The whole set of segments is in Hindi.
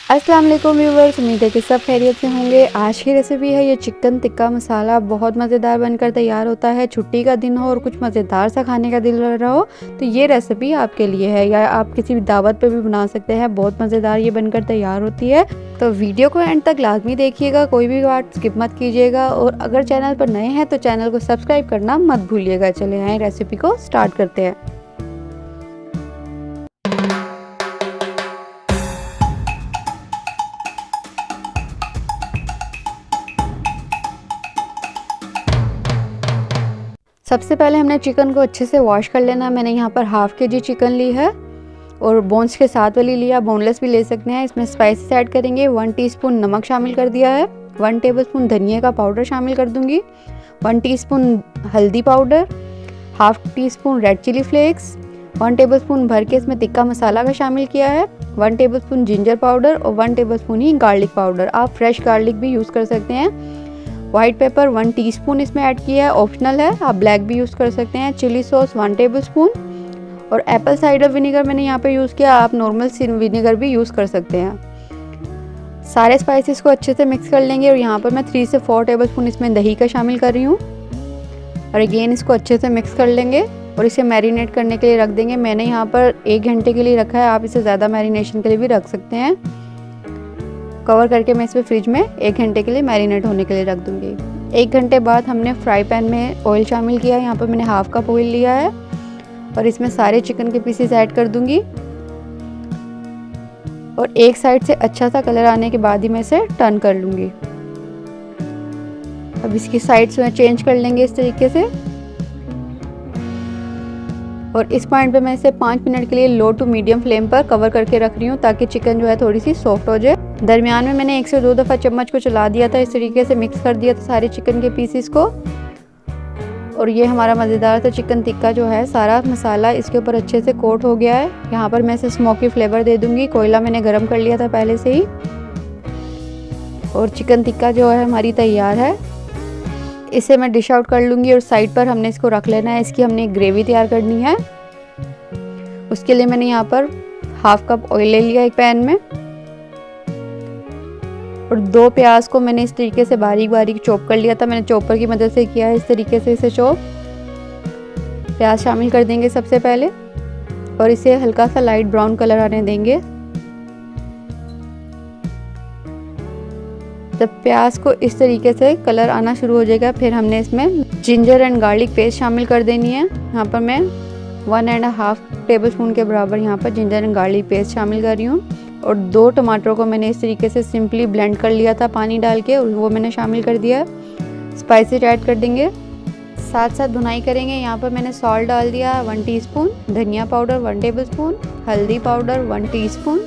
अस्सलाम वालेकुम व्यूवर्स, उम्मीद है कि सब खैरियत से होंगे। आज की रेसिपी है ये चिकन टिक्का मसाला। बहुत मज़ेदार बनकर तैयार होता है। छुट्टी का दिन हो और कुछ मज़ेदार सा खाने का दिल कर रहा हो तो ये रेसिपी आपके लिए है, या आप किसी भी दावत पे भी बना सकते हैं। बहुत मज़ेदार ये बनकर तैयार होती है। तो वीडियो को एंड तक लाजमी देखिएगा, कोई भी पार्ट स्किप मत कीजिएगा। और अगर चैनल पर नए हैं तो चैनल को सब्सक्राइब करना मत भूलिएगा। चले आए रेसिपी को स्टार्ट करते हैं। सबसे पहले हमने चिकन को अच्छे से वॉश कर लेना। मैंने यहाँ पर हाफ़ के जी चिकन ली है और बोन्स के साथ वाली लिया, बोनलेस भी ले सकते हैं। इसमें स्पाइसेस ऐड करेंगे। 1 टीस्पून नमक शामिल कर दिया है, 1 टेबलस्पून धनिया का पाउडर शामिल कर दूंगी, 1 टीस्पून हल्दी powder, half teaspoon red chilli flakes, 1 tablespoon भर के इसमें टिक्का मसाला का शामिल किया है, 1 टेबलस्पून जिंजर पाउडर और 1 टेबलस्पून ही गार्लिक पाउडर। आप फ्रेश गार्लिक भी यूज़ कर सकते हैं। व्हाइट पेपर 1 टीस्पून इसमें ऐड किया है, ऑप्शनल है, आप ब्लैक भी यूज़ कर सकते हैं। चिली सॉस 1 टेबलस्पून और एप्पल साइडर विनेगर मैंने यहाँ पे यूज़ किया। आप नॉर्मल विनेगर भी यूज़ कर सकते हैं। सारे स्पाइसेस को अच्छे से मिक्स कर लेंगे और यहाँ पर मैं 3 से 4 टेबलस्पून इसमें दही का शामिल कर रही हूँ। और अगेन इसको अच्छे से मिक्स कर लेंगे और इसे मैरिनेट करने के लिए रख देंगे। मैंने यहाँ पर 1 घंटे के लिए रखा है, आप इसे ज़्यादा मैरिनेशन के लिए भी रख सकते हैं। कवर करके मैं इसे फ्रिज में 1 घंटे के लिए मैरिनेट होने के लिए रख दूंगी। 1 घंटे बाद हमने फ्राई पैन में ऑयल शामिल किया है। यहाँ पर मैंने हाफ कप ऑयल लिया है और इसमें सारे चिकन के पीसेस ऐड कर दूंगी। और एक साइड से अच्छा सा कलर आने के बाद ही मैं इसे टर्न कर लूँगी। अब इसकी साइड्स में चेंज कर लेंगे इस तरीके से। और इस पॉइंट पे मैं इसे 5 मिनट के लिए लो टू मीडियम फ्लेम पर कवर करके रख रही हूँ ताकि चिकन जो है थोड़ी सी सॉफ्ट हो जाए। दरमियान में मैंने 1 से 2 दफ़ा चम्मच को चला दिया था, इस तरीके से मिक्स कर दिया था सारे चिकन के पीसेस को। और ये हमारा मज़ेदार सा चिकन टिक्का जो है, सारा मसाला इसके ऊपर अच्छे से कोट हो गया है। यहाँ पर मैं इसे स्मोकी फ्लेवर दे दूँगी। कोयला मैंने गर्म कर लिया था पहले से ही। और चिकन टिक्का जो है हमारी तैयार है। इसे मैं डिश आउट कर लूँगी और साइड पर हमने इसको रख लेना है। इसकी हमने ग्रेवी तैयार करनी है। उसके लिए मैंने यहाँ पर हाफ कप ऑयल ले लिया एक पैन में और 2 प्याज को मैंने इस तरीके से बारीक बारीक चॉप कर लिया था। मैंने चॉपर की मदद से किया है इस तरीके से इसे चॉप। प्याज शामिल कर देंगे सबसे पहले और इसे हल्का सा लाइट ब्राउन कलर आने देंगे। जब प्याज को इस तरीके से कलर आना शुरू हो जाएगा फिर हमने इसमें जिंजर एंड गार्लिक पेस्ट शामिल कर देनी है। यहाँ पर मैं 1.5 टेबलस्पून के बराबर यहाँ पर जिंजर एंड गार्लिक पेस्ट शामिल कर रही हूँ। और 2 टमाटरों को मैंने इस तरीके से सिंपली ब्लेंड कर लिया था पानी डाल के, और वो मैंने शामिल कर दिया है। स्पाइसेस ऐड कर देंगे, साथ साथ भुनाई करेंगे। यहाँ पर मैंने सॉल्ट डाल दिया 1 टीस्पून, धनिया पाउडर 1 टेबलस्पून, हल्दी पाउडर 1 टीस्पून,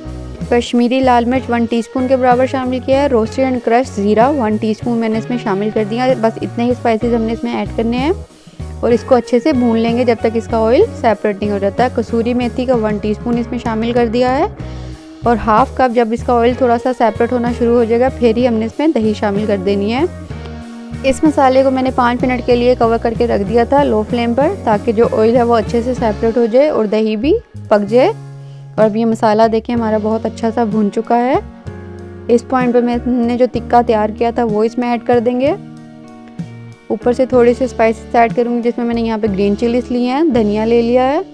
कश्मीरी लाल मिर्च 1 टीस्पून के बराबर शामिल किया है। रोस्टेड एंड क्रश ज़ीरा 1 टीस्पून मैंने इसमें शामिल कर दिया। बस इतने ही स्पाइसेस हमने इसमें ऐड करने हैं और इसको अच्छे से भून लेंगे जब तक इसका ऑयल सेपरेट नहीं हो जाता है। कसूरी मेथी का 1 टीस्पून इसमें शामिल कर दिया है और हाफ कप जब इसका ऑयल थोड़ा सा सेपरेट होना शुरू हो जाएगा फिर ही हमने इसमें दही शामिल कर देनी है। इस मसाले को मैंने 5 मिनट के लिए कवर करके रख दिया था लो फ्लेम पर, ताकि जो ऑयल है वो अच्छे से सेपरेट हो जाए और दही भी पक जाए। और अब ये मसाला देखिए हमारा बहुत अच्छा सा भून चुका है। इस पॉइंट पे मैंने जो टिक्का तैयार किया था वो इसमें ऐड कर देंगे। ऊपर से थोड़ी सी स्पाइसेस ऐड करूँगी, जिसमें मैंने यहाँ पे ग्रीन चिलीज लिए हैं, धनिया ले लिया है।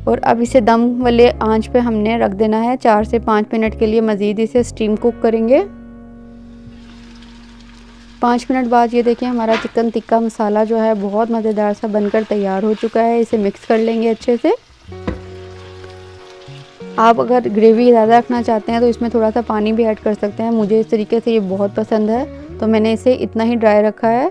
और अब इसे दम वाले आंच पे हमने रख देना है 4 से 5 मिनट के लिए। मज़ीद इसे स्टीम कुक करेंगे। 5 मिनट बाद ये देखिए हमारा चिकन टिक्का मसाला जो है बहुत मज़ेदार सा बनकर तैयार हो चुका है। इसे मिक्स कर लेंगे अच्छे से। आप अगर ग्रेवी ज़्यादा रखना चाहते हैं तो इसमें थोड़ा सा पानी भी ऐड कर सकते हैं। मुझे इस तरीके से ये बहुत पसंद है तो मैंने इसे इतना ही ड्राई रखा है।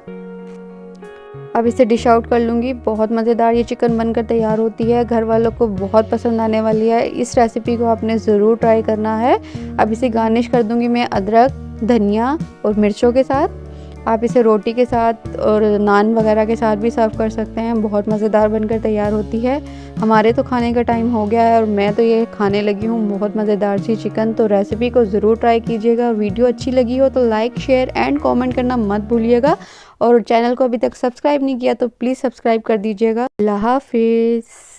अब इसे डिश आउट कर लूँगी। बहुत मज़ेदार ये चिकन बनकर तैयार होती है, घर वालों को बहुत पसंद आने वाली है। इस रेसिपी को आपने ज़रूर ट्राई करना है। अब इसे गार्निश कर दूँगी मैं अदरक, धनिया और मिर्चों के साथ। आप इसे रोटी के साथ और नान वगैरह के साथ भी सर्व कर सकते हैं। बहुत मज़ेदार बनकर तैयार होती है। हमारे तो खाने का टाइम हो गया है और मैं तो ये खाने लगी हूँ बहुत मज़ेदार सी चिकन। तो रेसिपी को ज़रूर ट्राई कीजिएगा। वीडियो अच्छी लगी हो तो लाइक, शेयर एंड कमेंट करना मत भूलिएगा। और चैनल को अभी तक सब्सक्राइब नहीं किया तो प्लीज़ सब्सक्राइब कर दीजिएगा। अल्लाह हाफिज़।